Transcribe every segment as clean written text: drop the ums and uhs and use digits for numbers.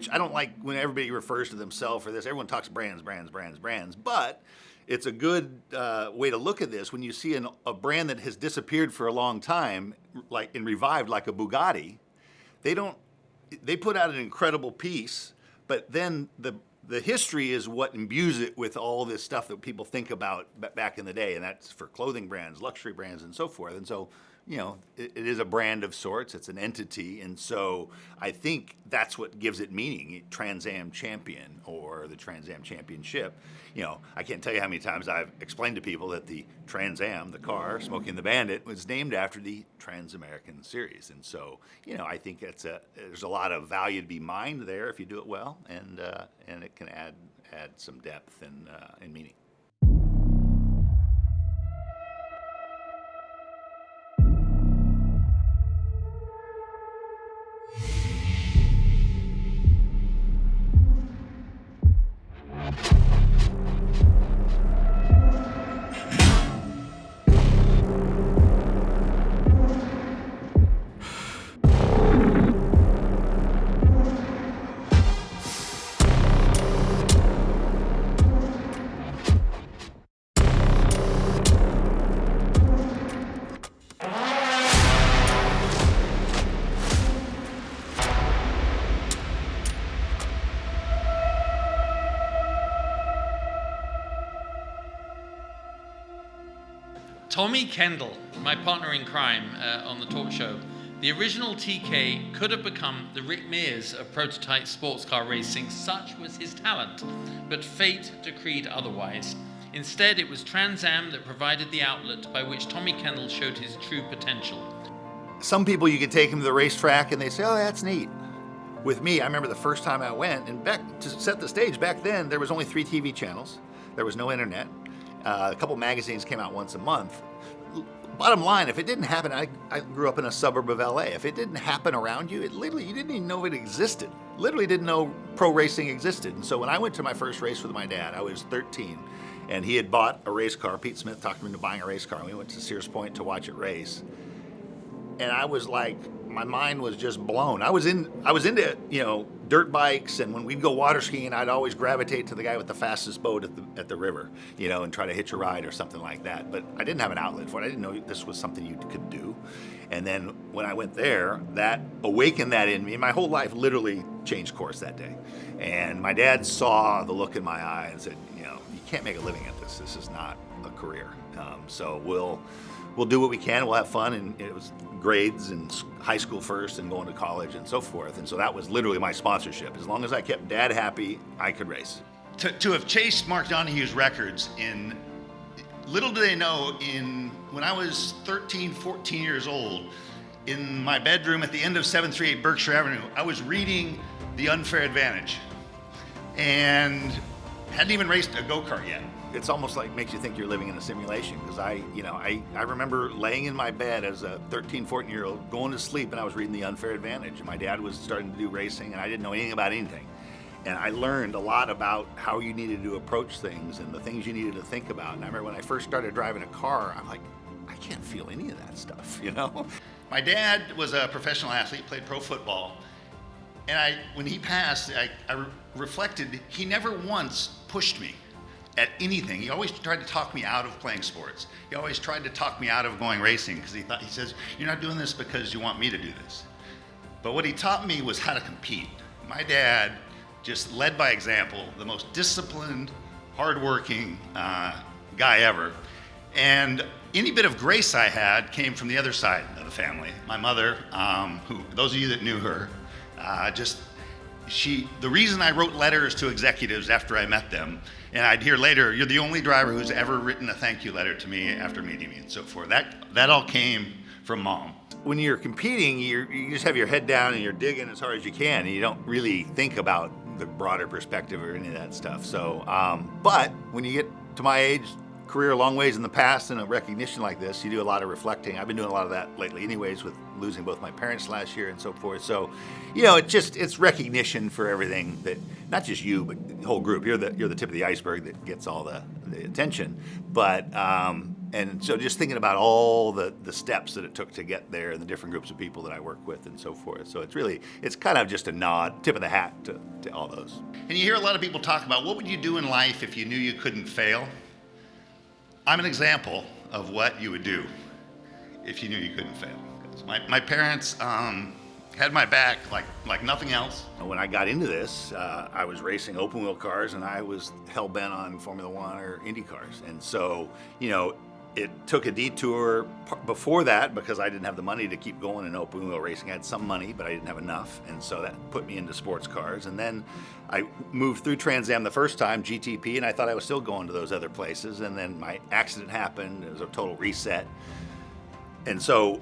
which I don't like when everybody refers to themselves for this. Everyone talks brands, but it's a good way to look at this when you see a brand that has disappeared for a long time, like and revived, like a Bugatti. They put out an incredible piece, but then the history is what imbues it with all this stuff that people think about back in the day, and that's for clothing brands, luxury brands, and so forth. And so, it is a brand of sorts. It's an entity, and so I think that's what gives it meaning. Trans Am Champion or the Trans Am Championship. I can't tell you how many times I've explained to people that the Trans Am, the car, Smokey and the Bandit, was named after the Trans-American series. And so, I think there's a lot of value to be mined there if you do it well, and it can add some depth and meaning. Tommy Kendall, my partner in crime on the talk show, the original TK could have become the Rick Mears of prototype sports car racing, such was his talent, but fate decreed otherwise. Instead, it was Trans Am that provided the outlet by which Tommy Kendall showed his true potential. Some people, you can take them to the racetrack and they say, oh, that's neat. With me, I remember the first time I went, and back to set the stage, back then there was only 3 TV channels. There was no internet. A couple magazines came out once a month. Bottom line, if it didn't happen, I grew up in a suburb of LA. If it didn't happen around you, you didn't even know it existed. Literally didn't know pro racing existed. And so when I went to my first race with my dad, I was 13, and he had bought a race car. Pete Smith talked me into buying a race car, and we went to Sears Point to watch it race. And I was like, my mind was just blown. I was into dirt bikes, and when we'd go water skiing, I'd always gravitate to the guy with the fastest boat at the river, and try to hitch a ride or something like that. But I didn't have an outlet for it. I didn't know this was something you could do. And then when I went there, that awakened that in me. My whole life literally changed course that day. And my dad saw the look in my eye and said, you can't make a living at this. This is not a career. So we'll do what we can. We'll have fun. And it was grades and high school first and going to college and so forth. And so that was literally my sponsorship. As long as I kept Dad happy, I could race. To have chased Mark Donohue's records little do they know, when I was 13, 14 years old, in my bedroom at the end of 738 Berkshire Avenue, I was reading The Unfair Advantage and hadn't even raced a go-kart yet. It's almost like makes you think you're living in a simulation, because I remember laying in my bed as a 13, 14-year-old, going to sleep, and I was reading The Unfair Advantage. And my dad was starting to do racing, and I didn't know anything about anything. And I learned a lot about how you needed to approach things and the things you needed to think about. And I remember when I first started driving a car, I'm like, I can't feel any of that stuff, My dad was a professional athlete, played pro football. And when he passed, I reflected, he never once pushed me at anything. He always tried to talk me out of playing sports. He always tried to talk me out of going racing, because he says, you're not doing this because you want me to do this. But what he taught me was how to compete. My dad just led by example, the most disciplined, hardworking guy ever. And any bit of grace I had came from the other side of the family. My mother, who, those of you that knew her, the reason I wrote letters to executives after I met them, and I'd hear later, you're the only driver who's ever written a thank you letter to me after meeting me and so forth. That all came from Mom. When you're competing, you just have your head down and you're digging as hard as you can, and you don't really think about the broader perspective or any of that stuff. So, but when you get to my age, career a long ways in the past, and a recognition like this, you do a lot of reflecting. I've been doing a lot of that lately anyways, with losing both my parents last year and so forth. So, it's recognition for everything that, not just you, but the whole group. You're the tip of the iceberg that gets all the attention. But And so just thinking about all the steps that it took to get there and the different groups of people that I work with and so forth. So it's kind of just a nod, tip of the hat to all those. And you hear a lot of people talk about, what would you do in life if you knew you couldn't fail? I'm an example of what you would do if you knew you couldn't fail. 'Cause my parents had my back like nothing else. When I got into this, I was racing open wheel cars, and I was hell bent on Formula One or Indy cars. And so, it took a detour before that because I didn't have the money to keep going in open wheel racing. I had some money, but I didn't have enough. And so that put me into sports cars. And then I moved through Trans Am the first time, GTP, and I thought I was still going to those other places. And then my accident happened. It was a total reset. And so,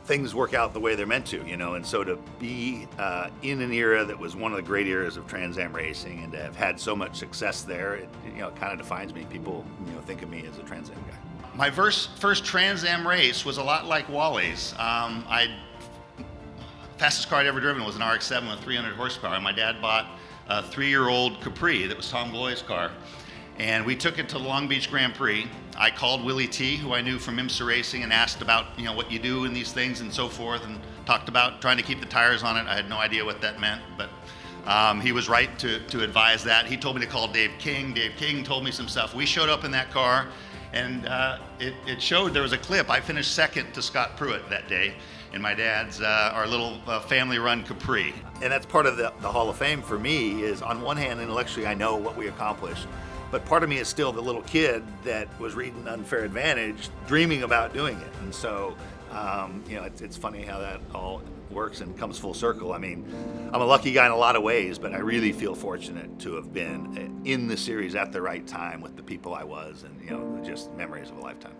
things work out the way they're meant to, and so to be in an era that was one of the great eras of Trans Am racing and to have had so much success there, it kind of defines me. People, think of me as a Trans Am guy. My first Trans Am race was a lot like Wally's. Fastest car I'd ever driven was an RX-7 with 300 horsepower. My dad bought a 3-year-old Capri that was Tom Gloy's car. And we took it to the Long Beach Grand Prix. I called Willie T, who I knew from IMSA Racing, and asked about, what you do in these things and so forth, and talked about trying to keep the tires on it. I had no idea what that meant, but he was right to advise that. He told me to call Dave King. Dave King told me some stuff. We showed up in that car, and it showed there was a clip. I finished second to Scott Pruitt that day in my dad's, our little family-run Capri. And that's part of the Hall of Fame for me is, on one hand, intellectually, I know what we accomplished. But part of me is still the little kid that was reading Unfair Advantage, dreaming about doing it. And so, it's funny how that all works and comes full circle. I mean, I'm a lucky guy in a lot of ways, but I really feel fortunate to have been in the series at the right time with the people I was, and, just memories of a lifetime.